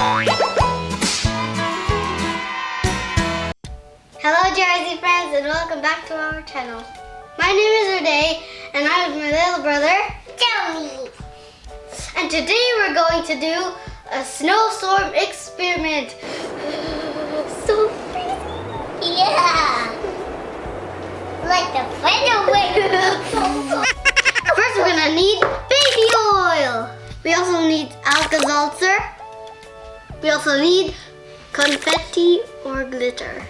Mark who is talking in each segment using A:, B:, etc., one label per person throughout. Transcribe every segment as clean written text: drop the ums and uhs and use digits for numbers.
A: Hello GRC friends and welcome back to our channel. My name is Renee and I'm with my little brother, Joey. And today we're going to do a snowstorm experiment. So crazy. Yeah. Like the final. First we're gonna need baby oil. We also need Alka-Seltzer. We also need confetti or glitter.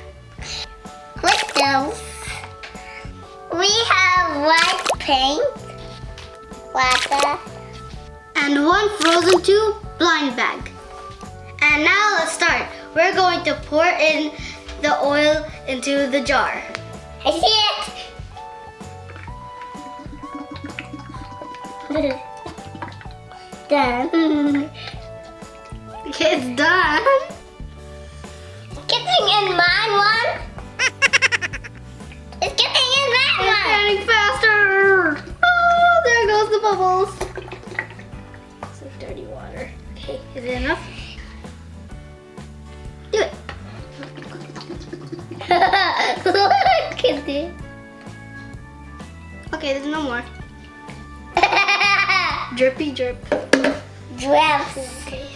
A: Crystals. We have white paint, water, and one frozen tube blind bag. And now let's start. We're going to pour in the oil into the jar. I see it. Done. It's done. Getting in mine one. It's getting in that one. It's getting faster. Oh, there goes the bubbles. It's like dirty water. Okay, is it enough? Do it. Look at it. Okay, there's no more. Drippy drip. Drips. Okay.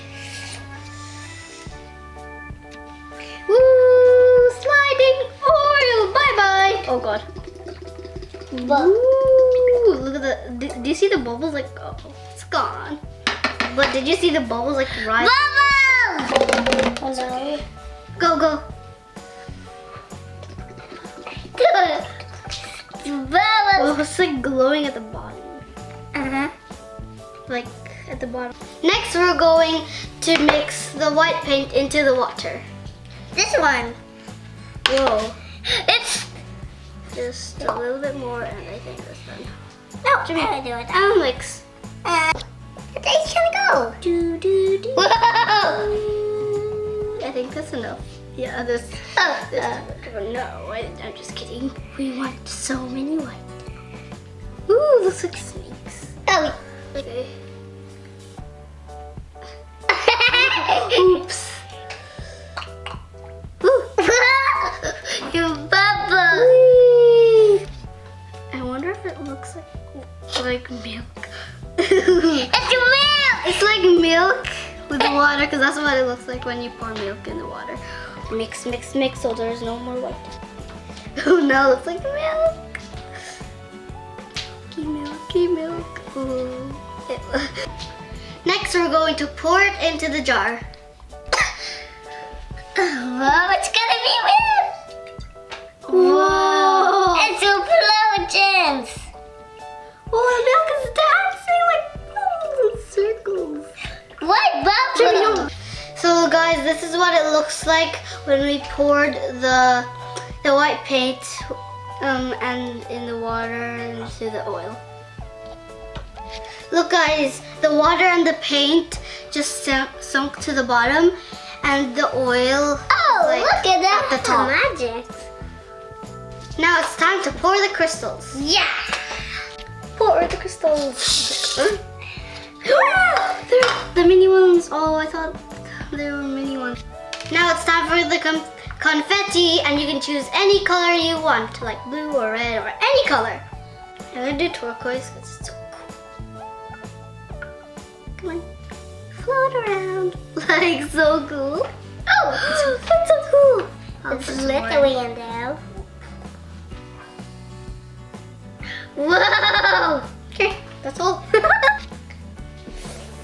A: Woo! Sliding oil. Bye bye. Oh god. Ooh, look at the. Do you see the bubbles? Like, oh, it's gone. But did you see the bubbles like rise? Bubbles! Hello. Go go. Bubbles. Oh, it's like glowing at the bottom. Like at the bottom. Next, we're going to mix the white paint into the water. This one. Whoa. It's just a little bit more, and I think this one. No, Jimmy, I do it. I'll mix. It's gonna go. Do do do. Whoa! I think that's enough. Yeah, this. No, I'm just kidding. We want so many white. Ooh, looks like snakes. Oh. Okay. Oops. You bubble. I wonder if it looks like milk. It's milk. It's like milk with the water, because that's what it looks like when you pour milk in the water. Mix, mix, mix, so there's no more white. Oh no, it looks like milk. Milky milk. Ooh. Next, we're going to pour it into the jar. Whoa, it's gonna be milk! Whoa! It's explosions! Whoa, the milk is dancing like circles. What bubble? So guys, this is what it looks like when we poured the white paint and in the water into the oil. Look guys, the water and the paint just sunk to the bottom, and the oil. Oh, like, look at that! At the top. Magic. Now it's time to pour the crystals. Yeah. Pour the crystals. They're the mini ones. Oh, I thought they were mini ones. Now it's time for the confetti, and you can choose any color you want, like blue or red or any color. I'm gonna do turquoise because it's so cool. Come on. Float around. Like so cool. Oh, that's so cool. It's glittery in there. Whoa! Okay, that's all. Come on,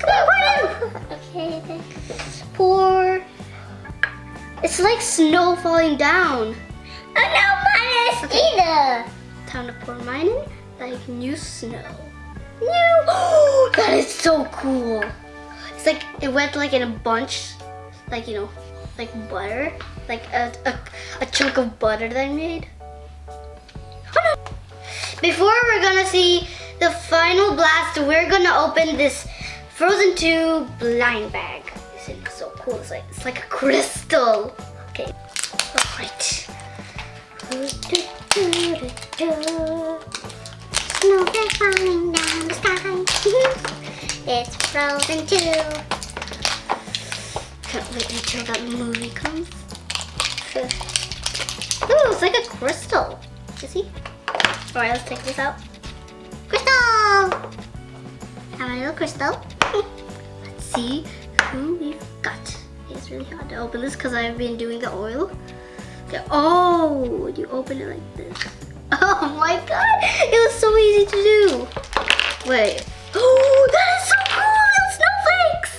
A: pour in. Okay. Pour. It's like snow falling down. Oh no, mine is either. Time to pour mine in like new snow. New. Oh, that is so cool. It's like it went like in a bunch, like you know, like butter, like a chunk of butter that I made. Oh, no. Before we're gonna see the final blast, we're gonna open this frozen tube blind bag. It's so cool. It's like a crystal. Okay. All right. Snowflake falling down the sky. It's frozen too. until that movie comes. Ooh, it's like a crystal. You see? Alright, let's take this out. Crystal! Have a little crystal. Let's see who we've got. It's really hard to open this because I've been doing the oil. Okay. Oh, you open it like this. Oh my god, it was so easy to do. Wait. Oh, that is so cool, little snowflakes.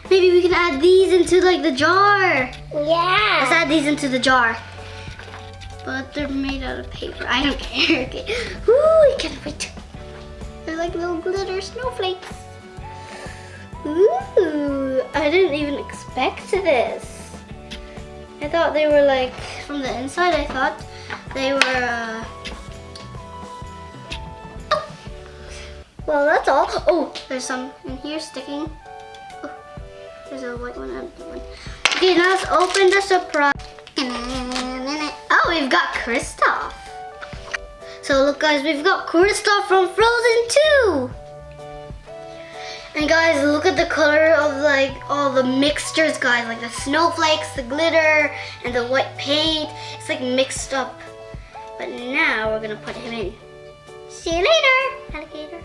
A: Maybe we can add these into like the jar.
B: Yeah.
A: Let's add these into the jar. But they're made out of paper. I don't care. Okay. Ooh, I can't wait. They're like little glitter snowflakes. Ooh, I didn't even expect this. I thought they were like, from the inside, I thought they were, well, that's all. Oh, there's some in here sticking. Oh, there's a white one and a blue one. Okay, now let's open the surprise. Oh, we've got Kristoff. So look guys, we've got Kristoff from Frozen 2. And guys, look at the color of like all the mixtures, guys. Like the snowflakes, the glitter, and the white paint. It's like mixed up. But now we're gonna put him in. See you later, alligator.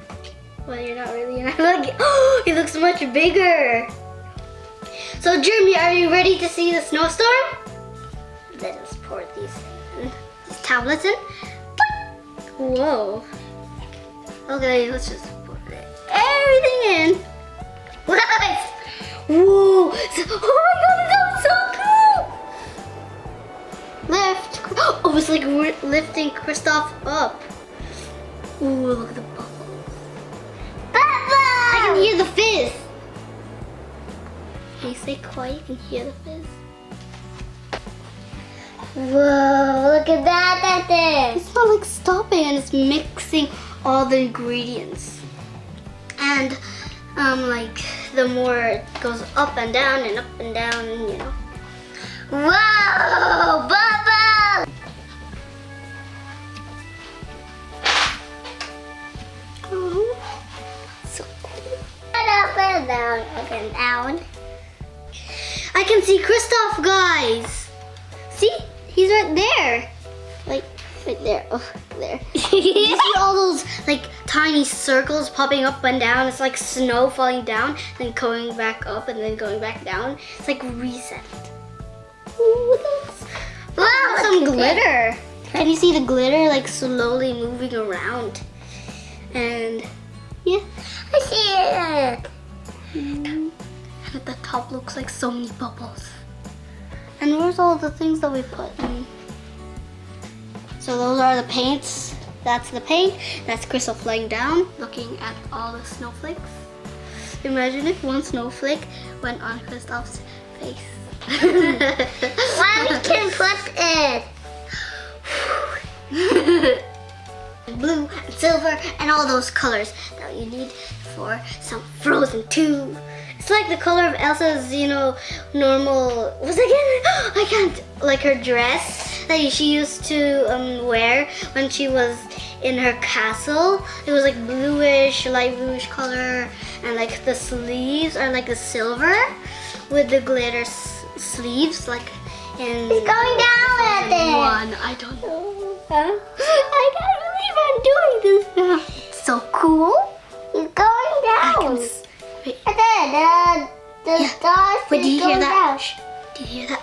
A: Well, you're not really an alligator. Oh, he looks much bigger. So Jeremy, are you ready to see the snowstorm? Let us pour these tablets in. Whoa. Okay, let's just put everything in. What? Whoa. Oh my god, that was so cool. Lift. Oh, it's like we're lifting Kristoff up. Ooh, look at the bubbles. I can hear the fizz. Can you stay quiet? You can hear the fizz.
B: Whoa, look at that,
A: It's not like stopping, and it's mixing all the ingredients. And like the more it goes up and down and up and down, and you know.
B: Whoa, bubble!
A: Oh, so cool.
B: Up and down, up and down.
A: I can see Kristoff, guys. See? He's right there. Like, right there. Oh, there. You see all those, like, tiny circles popping up and down? It's like snow falling down, then going back up, and then going back down. It's like reset. Ooh, wow, some glitter. Can you see the glitter, like, slowly moving around? And, yeah.
B: I see it.
A: And at the top looks like so many bubbles. And where's all the things that we put in? So those are the paints. That's the paint. That's Kristoff laying down, looking at all the snowflakes. Imagine if one snowflake went on Kristoff's face.
B: Mommy can put it.
A: Blue and silver and all those colors that you need for some Frozen 2. It's like the color of Elsa's, you know, normal, what's it again? I can't, like her dress that she used to wear when she was in her castle. It was like bluish, light bluish color, and like the sleeves are like the silver with the glitter sleeves, like in
B: It's going down at it.
A: one. I don't know. Huh? I can't believe I'm doing this now. It's so cool.
B: It's going down.
A: Wait.
B: And then the stars
A: Wait, do you hear
B: going
A: that?
B: down.
A: Shh. Do you hear that?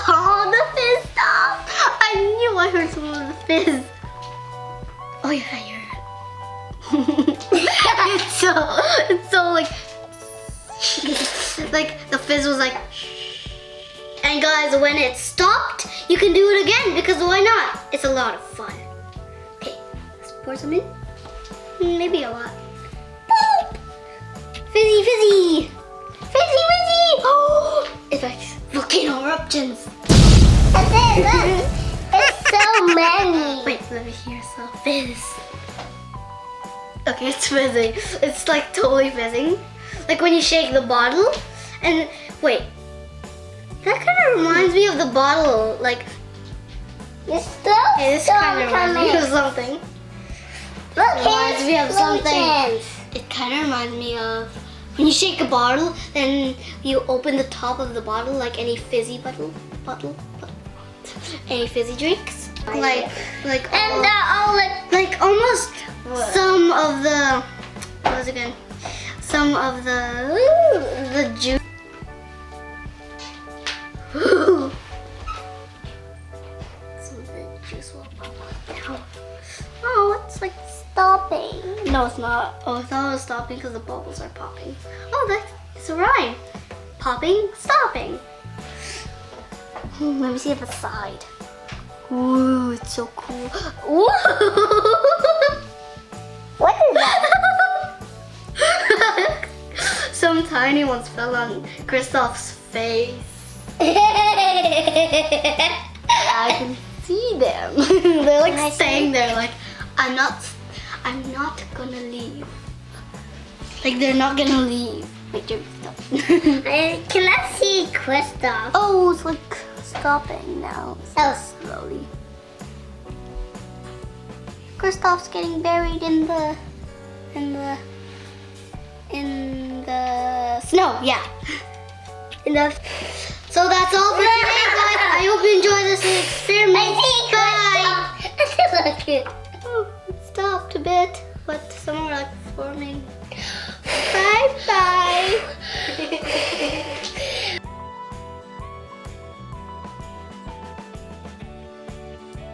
A: Oh, the fizz stopped! I knew I heard some of the fizz. Oh yeah, I hear it. it's so like the fizz was like. And guys, when it stopped, you can do it again because why not? It's a lot of fun. Okay, let's pour some in. Maybe a lot. Boop! Fizzy, fizzy! Fizzy, fizzy! Oh! It's like volcano eruptions.
B: That's it, look. It's so many.
A: Wait, let me hear some fizz. Okay, it's fizzing. It's like totally fizzing. Like when you shake the bottle. And wait, that kind of reminds me of the bottle. Like,
B: It's still
A: this kind of reminds me of something.
B: Look,
A: Reminds me of something.
B: explosions.
A: It kind of reminds me of When you shake a bottle, then you open the top of the bottle like any fizzy bottle. Any fizzy drinks. Like
B: And they're all
A: like almost some of the what was it again? Some of the juice. Some of the juice will pop out now. Oh, it's like
B: stopping.
A: no, it's not. Oh, I thought it was stopping because the bubbles are popping. Oh, that's a rhyme. Popping, stopping. Let me see the side. Ooh, it's so cool. Ooh.
B: What is that?
A: Some tiny ones fell on Kristoff's face. I can see them. They're like staying there. Like I'm not gonna leave. Like they're not gonna leave. Wait, Jimmy, stop.
B: I cannot see Kristoff.
A: Oh, it's like stopping now.
B: Oh.
A: Slowly. Kristoff's getting buried in the snow. Yeah. So that's all for today, guys. I hope you enjoy this experiment.
B: I see Kristoff. Look it.
A: Oh, it stopped a bit, but some are like forming. Bye bye.